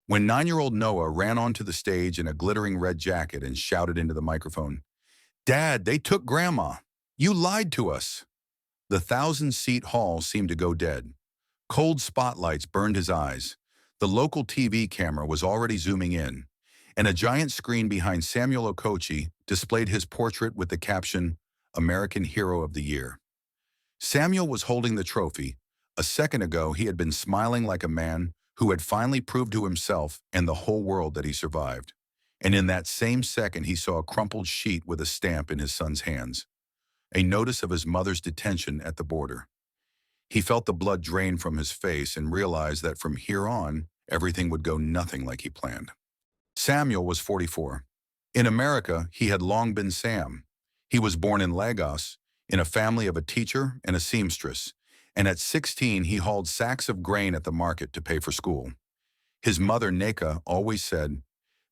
when 9-year-old Noah ran onto the stage in a glittering red jacket and shouted into the microphone, "Dad, they took Grandma. You lied to us." The 1,000-seat hall seemed to go dead. Cold spotlights burned his eyes. The local TV camera was already zooming in, and a giant screen behind Samuel Okochi displayed his portrait with the caption, "American Hero of the Year." Samuel was holding the trophy. A second ago, he had been smiling like a man who had finally proved to himself and the whole world that he survived. And in that same second, he saw a crumpled sheet with a stamp in his son's hands, a notice of his mother's detention at the border. He felt the blood drain from his face and realized that from here on, everything would go nothing like he planned. Samuel was 44. In America, he had long been Sam. He was born in Lagos, in a family of a teacher and a seamstress, and at 16 he hauled sacks of grain at the market to pay for school. His mother, Neka, always said,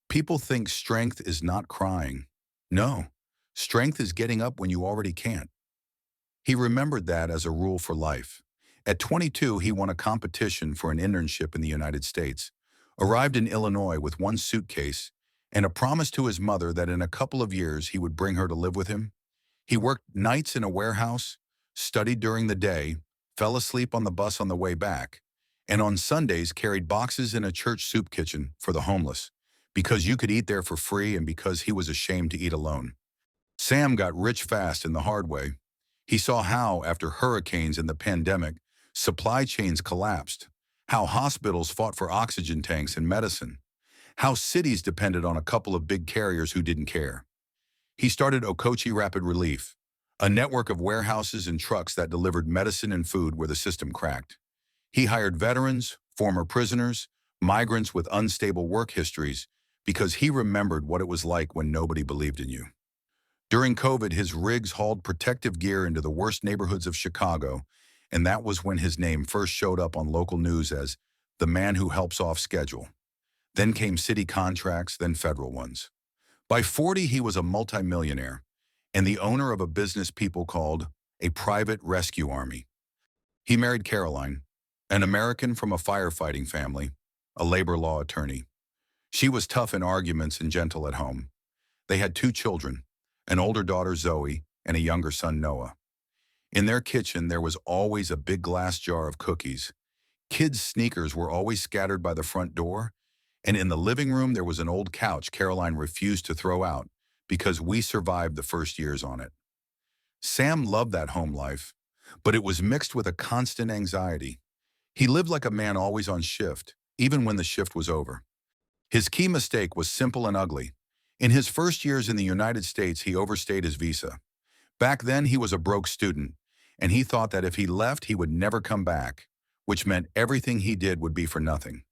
"People think strength is not crying. No, strength is getting up when you already can't." He remembered that as a rule for life. At 22, he won a competition for an internship in the United States, arrived in Illinois with one suitcase, and a promise to his mother that in a couple of years he would bring her to live with him. He worked nights in a warehouse, studied during the day, fell asleep on the bus on the way back, and on Sundays carried boxes in a church soup kitchen for the homeless, because you could eat there for free and because he was ashamed to eat alone. Sam got rich fast in the hard way. He saw how, after hurricanes and the pandemic, supply chains collapsed, how hospitals fought for oxygen tanks and medicine, how cities depended on a couple of big carriers who didn't care. He started Okochi Rapid Relief, a network of warehouses and trucks that delivered medicine and food where the system cracked. He hired veterans, former prisoners, migrants with unstable work histories, because he remembered what it was like when nobody believed in you. During COVID, his rigs hauled protective gear into the worst neighborhoods of Chicago, and that was when his name first showed up on local news as the man who helps off schedule. Then came city contracts, then federal ones. By 40, he was a multimillionaire and the owner of a business people called a private rescue army. He married Caroline, an American from a firefighting family, a labor law attorney. She was tough in arguments and gentle at home. They had 2 children, an older daughter, Zoe, and a younger son, Noah. In their kitchen, there was always a big glass jar of cookies. Kids' sneakers were always scattered by the front door, and in the living room, there was an old couch Caroline refused to throw out because we survived the first years on it. Sam loved that home life, but it was mixed with a constant anxiety. He lived like a man always on shift, even when the shift was over. His key mistake was simple and ugly. In his first years in the United States, he overstayed his visa. Back then, he was a broke student, and he thought that if he left, he would never come back, which meant everything he did would be for nothing.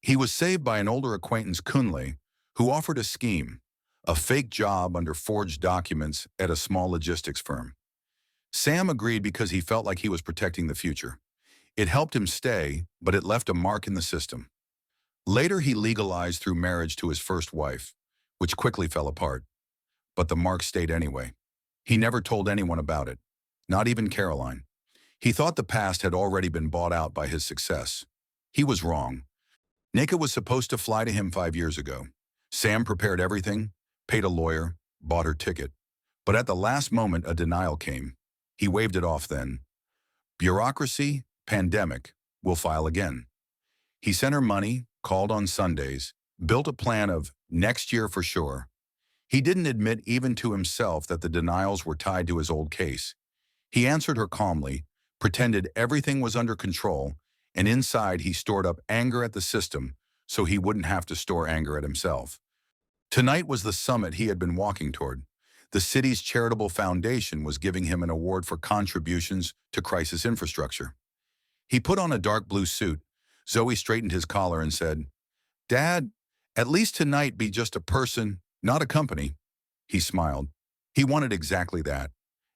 He was saved by an older acquaintance, Kunle, who offered a scheme, a fake job under forged documents at a small logistics firm. Sam agreed because he felt like he was protecting the future. It helped him stay, but it left a mark in the system. Later, he legalized through marriage to his first wife, which quickly fell apart. But the mark stayed anyway. He never told anyone about it, not even Caroline. He thought the past had already been bought out by his success. He was wrong. Nika was supposed to fly to him 5 years ago. Sam prepared everything, paid a lawyer, bought her ticket. But at the last moment, a denial came. He waved it off then. Bureaucracy, pandemic, we'll file again. He sent her money, called on Sundays, built a plan of next year for sure. He didn't admit even to himself that the denials were tied to his old case. He answered her calmly, pretended everything was under control, and inside he stored up anger at the system so he wouldn't have to store anger at himself. Tonight was the summit he had been walking toward. The city's charitable foundation was giving him an award for contributions to crisis infrastructure. He put on a dark blue suit. Zoe straightened his collar and said, "Dad, at least tonight be just a person, not a company." He smiled. He wanted exactly that.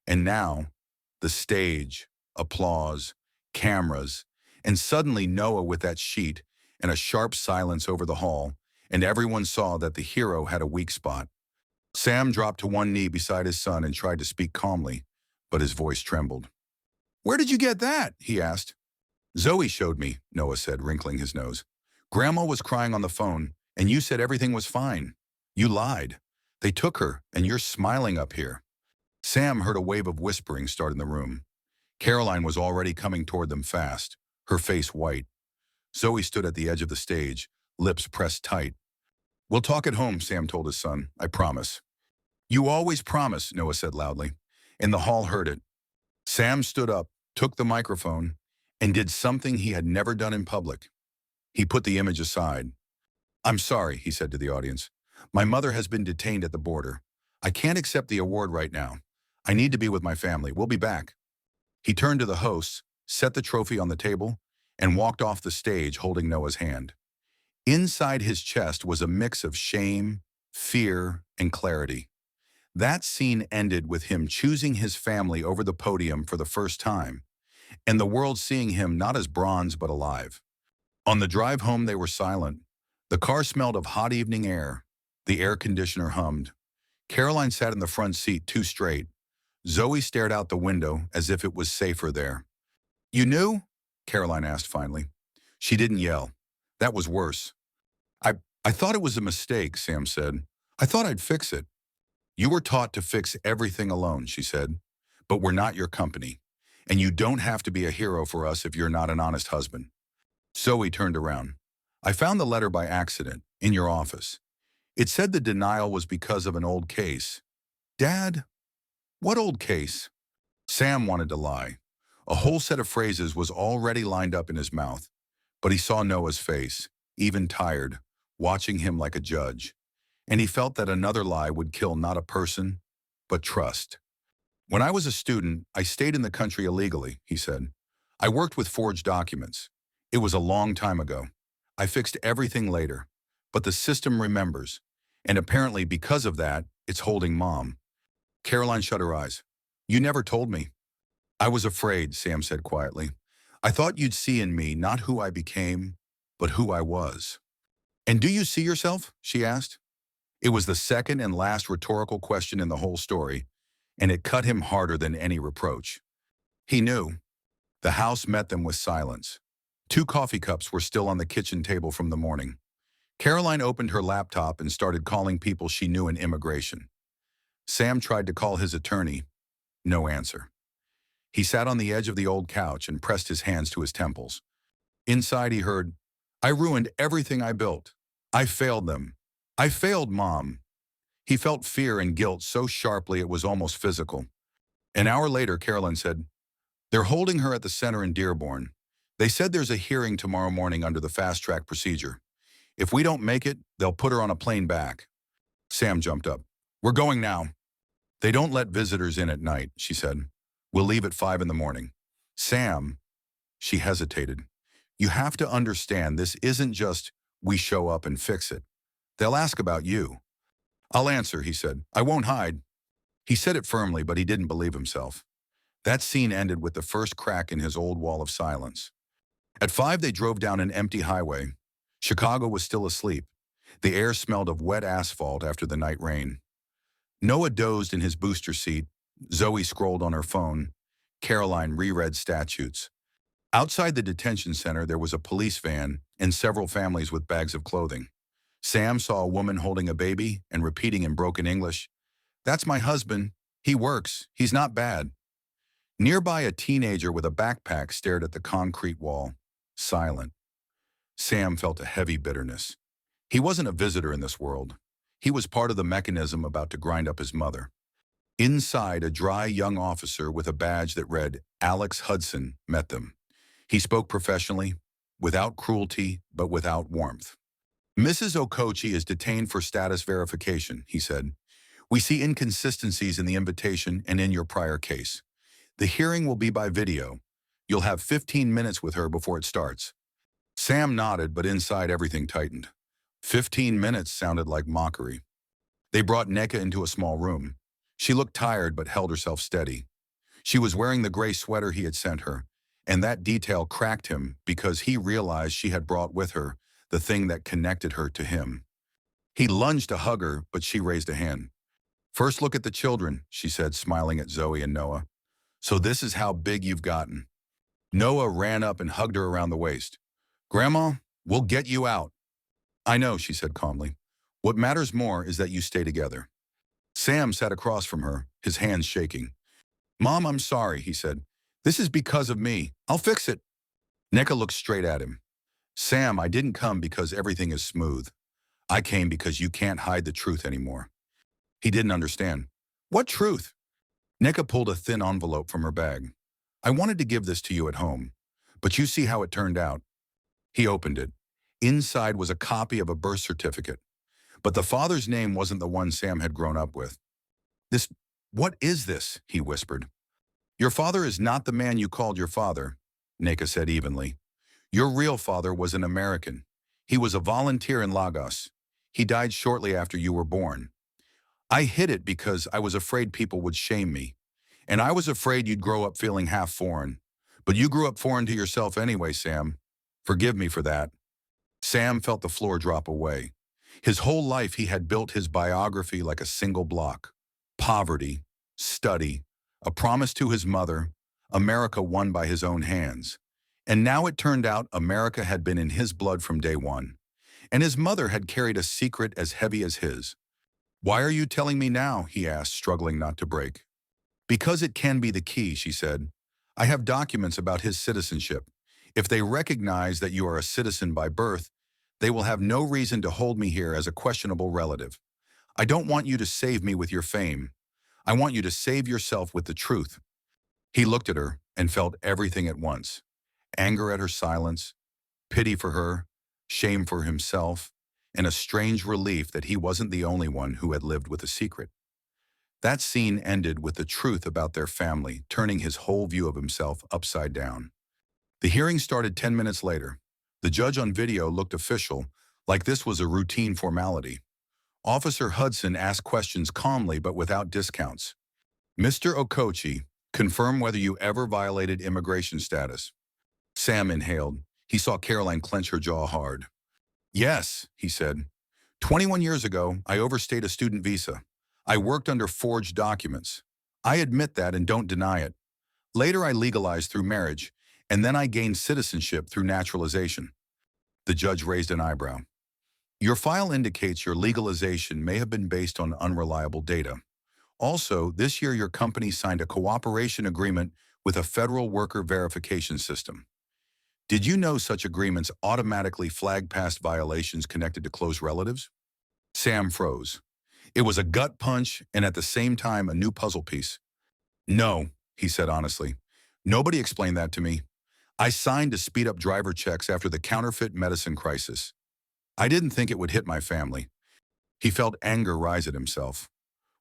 And now, the stage, applause, cameras, and suddenly Noah with that sheet and a sharp silence over the hall, and everyone saw that the hero had a weak spot. Sam dropped to one knee beside his son and tried to speak calmly, but his voice trembled. "Where did you get that?" he asked. "Zoe showed me," Noah said, wrinkling his nose. Grandma was crying on the phone, and you said everything was fine. You lied. They took her, and you're smiling up here." Sam heard a wave of whispering start in the room. Caroline was already coming toward them fast, her face white. Zoe stood at the edge of the stage, lips pressed tight. "We'll talk at home," Sam told his son. "I promise." "You always promise," Noah said loudly, and the hall heard it. Sam stood up, took the microphone, and did something he had never done in public. He put the image aside. "I'm sorry," he said to the audience. "My mother has been detained at the border. I can't accept the award right now. I need to be with my family. We'll be back." He turned to the hosts, set the trophy on the table, and walked off the stage holding Noah's hand. Inside his chest was a mix of shame, fear, and clarity. That scene ended with him choosing his family over the podium for the first time, and the world seeing him not as bronze but alive. On the drive home they were silent. The car smelled of hot evening air. The air conditioner hummed. Caroline sat in the front seat too straight. Zoe stared out the window as if it was safer there. "You knew?" Caroline asked finally. She didn't yell. That was worse. I thought it was a mistake," Sam said. "I thought I'd fix it." "You were taught to fix everything alone," she said. "But we're not your company. And you don't have to be a hero for us if you're not an honest husband." Zoe turned around. "I found the letter by accident, in your office. It said the denial was because of an old case." "Dad? What old case?" Sam wanted to lie. A whole set of phrases was already lined up in his mouth. But he saw Noah's face, even tired, watching him like a judge. And he felt that another lie would kill not a person, but trust. "When I was a student, I stayed in the country illegally," he said. "I worked with forged documents. It was a long time ago. I fixed everything later. But the system remembers. And apparently because of that, it's holding Mom." Caroline shut her eyes. "You never told me." "I was afraid," Sam said quietly. "I thought you'd see in me not who I became, but who I was." "And do you see yourself?" she asked. It was the second and last rhetorical question in the whole story, and it cut him harder than any reproach. He knew. The house met them with silence. 2 coffee cups were still on the kitchen table from the morning. Caroline opened her laptop and started calling people she knew in immigration. Sam tried to call his attorney. No answer. He sat on the edge of the old couch and pressed his hands to his temples. Inside he heard, "I ruined everything I built. I failed them. I failed Mom." He felt fear and guilt so sharply it was almost physical. An hour later, Caroline said, "They're holding her at the center in Dearborn. They said there's a hearing tomorrow morning under the fast-track procedure. If we don't make it, they'll put her on a plane back." Sam jumped up. "We're going now." "They don't let visitors in at night," she said. "We'll leave at 5 in the morning." "Sam," she hesitated. "You have to understand this isn't just we show up and fix it. They'll ask about you." "I'll answer," he said. "I won't hide." He said it firmly, but he didn't believe himself. That scene ended with the first crack in his old wall of silence. At 5 they drove down an empty highway. Chicago was still asleep. The air smelled of wet asphalt after the night rain. Noah dozed in his booster seat. Zoe scrolled on her phone. Caroline reread statutes. Outside the detention center there was a police van and several families with bags of clothing. Sam saw a woman holding a baby and repeating in broken English, "That's my husband. He works. He's not bad." Nearby, a teenager with a backpack stared at the concrete wall, silent. Sam felt a heavy bitterness. He wasn't a visitor in this world. He was part of the mechanism about to grind up his mother. Inside, a dry young officer with a badge that read Alex Hudson met them. He spoke professionally, without cruelty, but without warmth. "Mrs. Okochi is detained for status verification," he said. "We see inconsistencies in the invitation and in your prior case. The hearing will be by video. You'll have 15 minutes with her before it starts." Sam nodded, but inside everything tightened. 15 minutes sounded like mockery. They brought Neka into a small room. She looked tired but held herself steady. She was wearing the gray sweater he had sent her, and that detail cracked him because he realized she had brought with her the thing that connected her to him. He lunged to hug her, but she raised a hand. "First look at the children," she said, smiling at Zoe and Noah. "So this is how big you've gotten." Noah ran up and hugged her around the waist. "Grandma, we'll get you out." I know, she said calmly. What matters more is that you stay together. Sam sat across from her, his hands shaking. Mom, I'm sorry, he said. This is because of me. I'll fix it. Nneka looked straight at him. Sam, I didn't come because everything is smooth. I came because you can't hide the truth anymore. He didn't understand. What truth? Nneka pulled a thin envelope from her bag. I wanted to give this to you at home, but you see how it turned out. He opened it. Inside was a copy of a birth certificate, but the father's name wasn't the one Sam had grown up with. This, what is this? He whispered. Your father is not the man you called your father, Nneka said evenly. Your real father was an American. He was a volunteer in Lagos. He died shortly after you were born. I hid it because I was afraid people would shame me. And I was afraid you'd grow up feeling half foreign. But you grew up foreign to yourself anyway, Sam. Forgive me for that. Sam felt the floor drop away. His whole life he had built his biography like a single block. Poverty, study, a promise to his mother, America won by his own hands. And now it turned out America had been in his blood from day one. And his mother had carried a secret as heavy as his. Why are you telling me now? He asked, struggling not to break. Because it can be the key, she said. I have documents about his citizenship. If they recognize that you are a citizen by birth, they will have no reason to hold me here as a questionable relative. I don't want you to save me with your fame. I want you to save yourself with the truth. He looked at her and felt everything at once. Anger at her silence, pity for her, shame for himself, and a strange relief that he wasn't the only one who had lived with a secret. That scene ended with the truth about their family, turning his whole view of himself upside down. The hearing started 10 minutes later. The judge on video looked official, like this was a routine formality. Officer Hudson asked questions calmly but without discounts. Mr. Okochi, confirm whether you ever violated immigration status. Sam inhaled. He saw Caroline clench her jaw hard. Yes, he said. 21 years ago, I overstayed a student visa. I worked under forged documents. I admit that and don't deny it. Later, I legalized through marriage, and then I gained citizenship through naturalization. The judge raised an eyebrow. Your file indicates your legalization may have been based on unreliable data. Also, this year your company signed a cooperation agreement with a federal worker verification system. Did you know such agreements automatically flag past violations connected to close relatives? Sam froze. It was a gut punch and at the same time a new puzzle piece. No, he said honestly. Nobody explained that to me. I signed to speed up driver checks after the counterfeit medicine crisis. I didn't think it would hit my family. He felt anger rise at himself.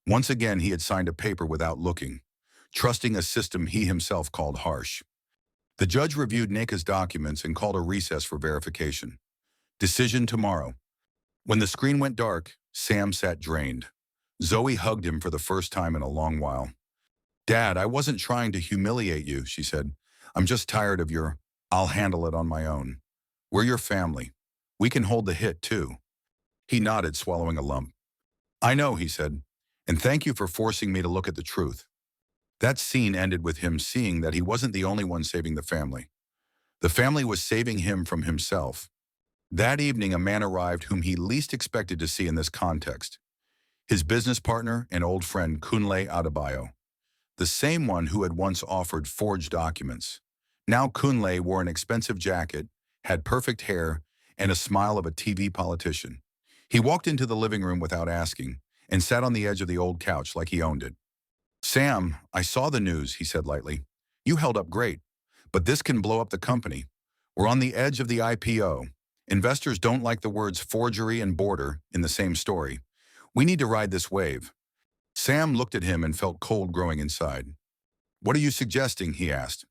Once again, he had signed a paper without looking, trusting a system he himself called harsh. The judge reviewed Nneka's documents and called a recess for verification. Decision tomorrow. When the screen went dark, Sam sat drained. Zoe hugged him for the first time in a long while. Dad, I wasn't trying to humiliate you, she said. I'm just tired of your, I'll handle it on my own. We're your family. We can hold the hit, too. He nodded, swallowing a lump. I know, he said, and thank you for forcing me to look at the truth. That scene ended with him seeing that he wasn't the only one saving the family. The family was saving him from himself. That evening, a man arrived whom he least expected to see in this context. His business partner and old friend Kunle Adebayo, the same one who had once offered forged documents. Now Kunle wore an expensive jacket, had perfect hair, and a smile of a TV politician. He walked into the living room without asking and sat on the edge of the old couch like he owned it. Sam, I saw the news, he said lightly. You held up great, but this can blow up the company. We're on the edge of the IPO. Investors don't like the words forgery and border in the same story. We need to ride this wave. Sam looked at him and felt cold growing inside. What are you suggesting? He asked.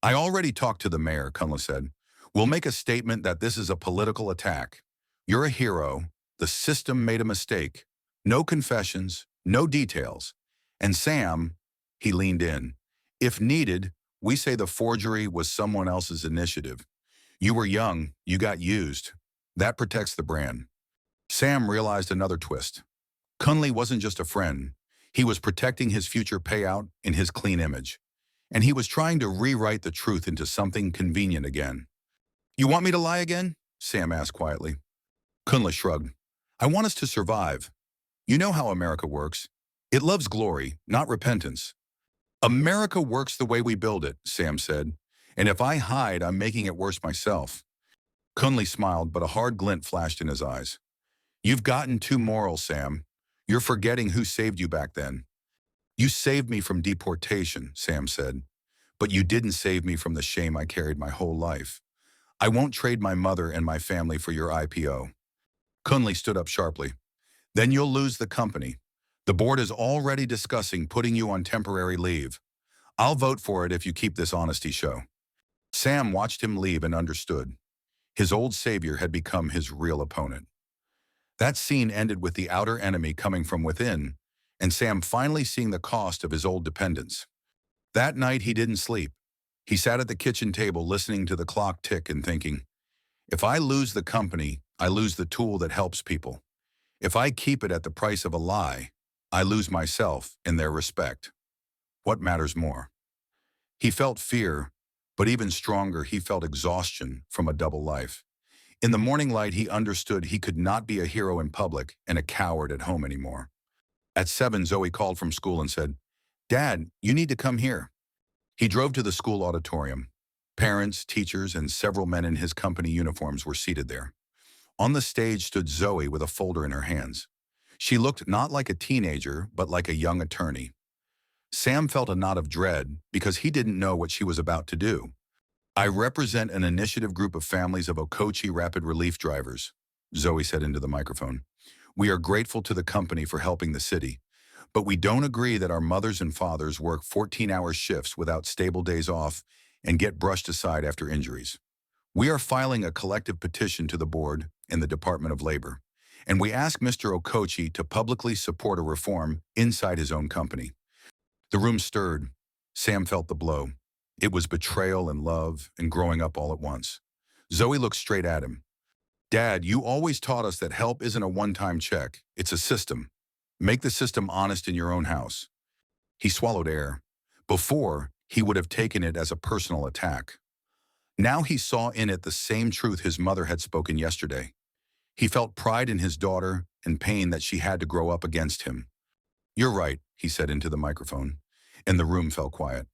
I already talked to the mayor, Kunle said. We'll make a statement that this is a political attack. You're a hero. The system made a mistake. No confessions, no details. And Sam, he leaned in. If needed, we say the forgery was someone else's initiative. You were young, you got used. That protects the brand. Sam realized another twist. Kunle wasn't just a friend. He was protecting his future payout in his clean image. And he was trying to rewrite the truth into something convenient again. You want me to lie again? Sam asked quietly. Kunle shrugged. I want us to survive. You know how America works. It loves glory, not repentance. America works the way we build it, Sam said. And if I hide, I'm making it worse myself. Kunle smiled, but a hard glint flashed in his eyes. You've gotten too moral, Sam. You're forgetting who saved you back then. You saved me from deportation, Sam said. But you didn't save me from the shame I carried my whole life. I won't trade my mother and my family for your IPO. Kunle stood up sharply. Then you'll lose the company. The board is already discussing putting you on temporary leave. I'll vote for it if you keep this honesty show. Sam watched him leave and understood. His old savior had become his real opponent. That scene ended with the outer enemy coming from within, and Sam finally seeing the cost of his old dependence. That night he didn't sleep. He sat at the kitchen table listening to the clock tick and thinking, if I lose the company, I lose the tool that helps people. If I keep it at the price of a lie, I lose myself and their respect. What matters more? He felt fear, but even stronger, he felt exhaustion from a double life. In the morning light, he understood he could not be a hero in public and a coward at home anymore. At 7, Zoe called from school and said, Dad, you need to come here. He drove to the school auditorium. Parents, teachers, and several men in his company uniforms were seated there. On the stage stood Zoe with a folder in her hands. She looked not like a teenager, but like a young attorney. Sam felt a knot of dread because he didn't know what she was about to do. I represent an initiative group of families of Okochee Rapid Relief drivers, Zoe said into the microphone. We are grateful to the company for helping the city, but we don't agree that our mothers and fathers work 14-hour shifts without stable days off and get brushed aside after injuries. We are filing a collective petition to the board and the Department of Labor, and we ask Mr. Okochee to publicly support a reform inside his own company. The room stirred. Sam felt the blow. It was betrayal and love and growing up all at once. Zoe looked straight at him. Dad, you always taught us that help isn't a one-time check. It's a system. Make the system honest in your own house. He swallowed air. Before, he would have taken it as a personal attack. Now he saw in it the same truth his mother had spoken yesterday. He felt pride in his daughter and pain that she had to grow up against him. You're right, he said into the microphone, and the room fell quiet.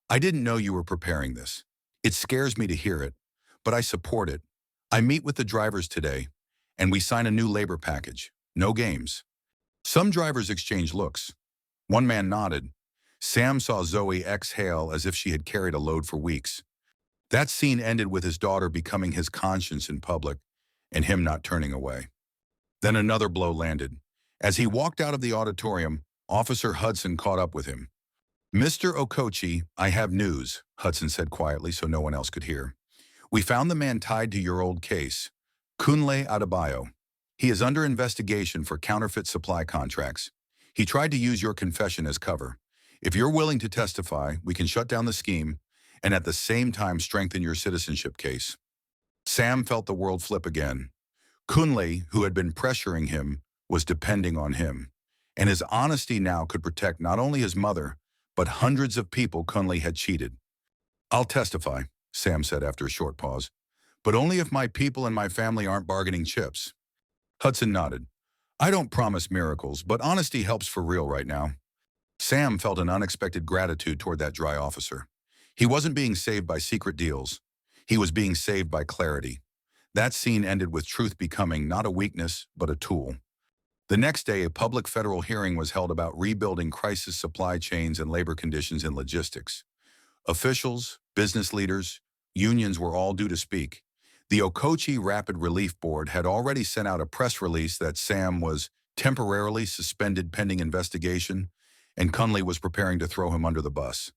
I didn't know you were preparing this. It scares me to hear it, but I support it. I meet with the drivers today, and we sign a new labor package. No games. Some drivers exchanged looks. One man nodded. Sam saw Zoe exhale as if she had carried a load for weeks. That scene ended with his daughter becoming his conscience in public and him not turning away. Then another blow landed. As he walked out of the auditorium, Officer Hudson caught up with him. Mr. Okochee, I have news, Hudson said quietly so no one else could hear. We found the man tied to your old case, Kunle Adebayo. He is under investigation for counterfeit supply contracts. He tried to use your confession as cover. If you're willing to testify, we can shut down the scheme and at the same time strengthen your citizenship case. Sam felt the world flip again. Kunle, who had been pressuring him, was depending on him, and his honesty now could protect not only his mother, but hundreds of people Kunle had cheated. I'll testify, Sam said after a short pause, but only if my people and my family aren't bargaining chips. Hudson nodded. I don't promise miracles, but honesty helps for real right now. Sam felt an unexpected gratitude toward that dry officer. He wasn't being saved by secret deals. He was being saved by clarity. That scene ended with truth becoming not a weakness, but a tool. The next day, a public federal hearing was held about rebuilding crisis supply chains and labor conditions in logistics. Officials, business leaders, unions were all due to speak. The Okochee Rapid Relief Board had already sent out a press release that Sam was temporarily suspended pending investigation, and Kunle was preparing to throw him under the bus.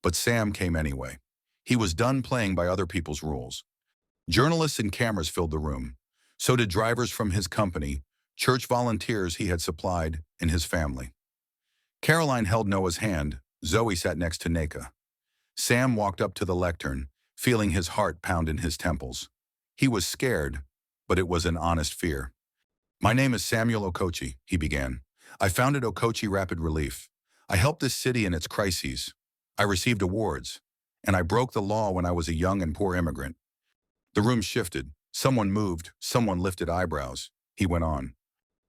But Sam came anyway. He was done playing by other people's rules. Journalists and cameras filled the room. So did drivers from his company, church volunteers he had supplied, and his family. Caroline held Noah's hand. Zoe sat next to Neka. Sam walked up to the lectern, feeling his heart pound in his temples. He was scared, but it was an honest fear. My name is Samuel Okochee, he began. I founded Okochee Rapid Relief. I helped this city in its crises. I received awards, and I broke the law when I was a young and poor immigrant. The room shifted. Someone moved, someone lifted eyebrows. He went on.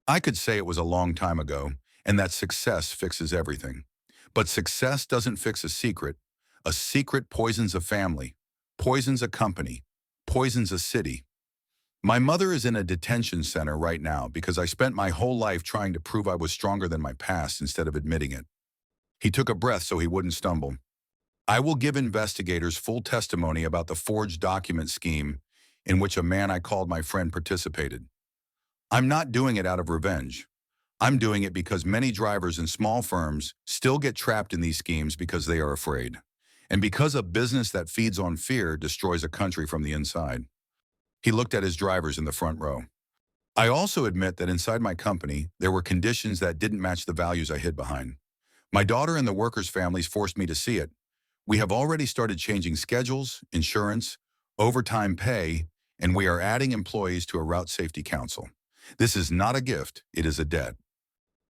I could say it was a long time ago, and that success fixes everything. But success doesn't fix a secret. A secret poisons a family, poisons a company, poisons a city. My mother is in a detention center right now because I spent my whole life trying to prove I was stronger than my past instead of admitting it. He took a breath so he wouldn't stumble. I will give investigators full testimony about the forged document scheme in which a man I called my friend participated. I'm not doing it out of revenge. I'm doing it because many drivers in small firms still get trapped in these schemes because they are afraid. And because a business that feeds on fear destroys a country from the inside. He looked at his drivers in the front row. I also admit that inside my company, there were conditions that didn't match the values I hid behind. My daughter and the workers' families forced me to see it. We have already started changing schedules, insurance, overtime pay, and we are adding employees to a route safety council. This is not a gift, it is a debt.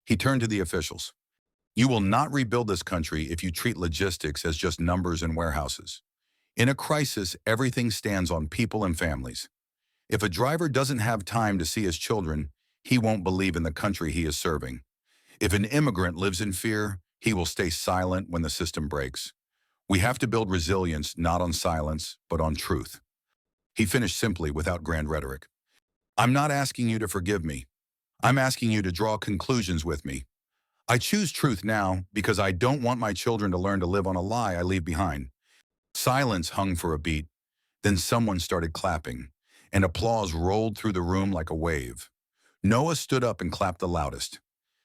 He turned to the officials. You will not rebuild this country if you treat logistics as just numbers and warehouses. In a crisis, everything stands on people and families. If a driver doesn't have time to see his children, he won't believe in the country he is serving. If an immigrant lives in fear, he will stay silent when the system breaks. We have to build resilience not on silence, but on truth. He finished simply without grand rhetoric. I'm not asking you to forgive me. I'm asking you to draw conclusions with me. I choose truth now because I don't want my children to learn to live on a lie I leave behind. Silence hung for a beat. Then someone started clapping, and applause rolled through the room like a wave. Noah stood up and clapped the loudest.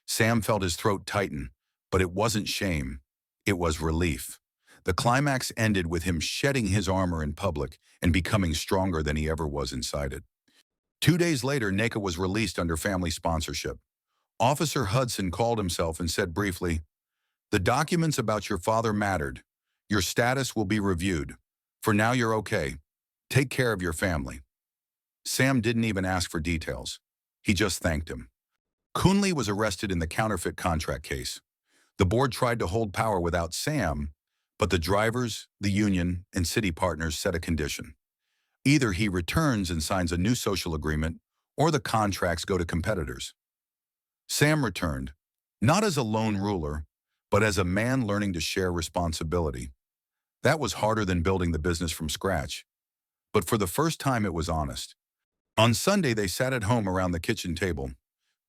Sam felt his throat tighten, but it wasn't shame. It was relief. The climax ended with him shedding his armor in public and becoming stronger than he ever was inside it. 2 days later, Naka was released under family sponsorship. Officer Hudson called himself and said briefly, "The documents about your father mattered. Your status will be reviewed. For now, you're okay. Take care of your family." Sam didn't even ask for details. He just thanked him. Kunle was arrested in the counterfeit contract case. The board tried to hold power without Sam, but the drivers, the union, and city partners set a condition. Either he returns and signs a new social agreement, or the contracts go to competitors. Sam returned, not as a lone ruler, but as a man learning to share responsibility. That was harder than building the business from scratch. But for the first time, it was honest. On Sunday, they sat at home around the kitchen table.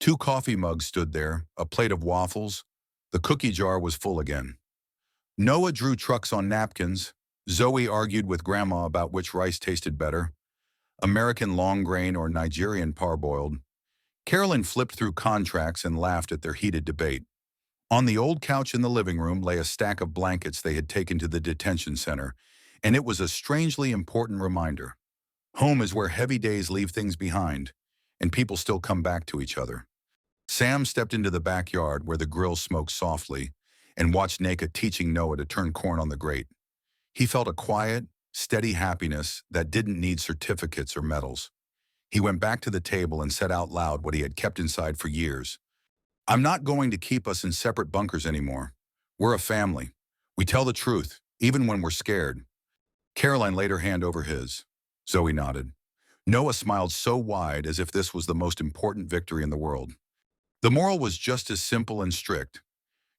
2 coffee mugs stood there, a plate of waffles. The cookie jar was full again. Noah drew trucks on napkins. Zoe argued with Grandma about which rice tasted better, American long grain or Nigerian parboiled. Carolyn flipped through contracts and laughed at their heated debate. On the old couch in the living room lay a stack of blankets they had taken to the detention center, and it was a strangely important reminder. Home is where heavy days leave things behind, and people still come back to each other. Sam stepped into the backyard where the grill smoked softly and watched Naka teaching Noah to turn corn on the grate. He felt a quiet, steady happiness that didn't need certificates or medals. He went back to the table and said out loud what he had kept inside for years. I'm not going to keep us in separate bunkers anymore. We're a family. We tell the truth, even when we're scared. Caroline laid her hand over his. Zoe nodded. Noah smiled so wide as if this was the most important victory in the world. The moral was just as simple and strict.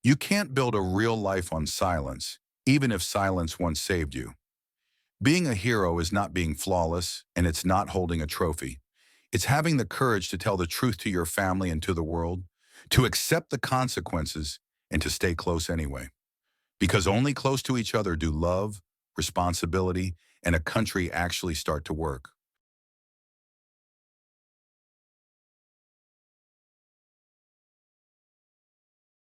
You can't build a real life on silence, even if silence once saved you. Being a hero is not being flawless, and it's not holding a trophy. It's having the courage to tell the truth to your family and to the world, to accept the consequences, and to stay close anyway. Because only close to each other do love, responsibility, and a country actually start to work.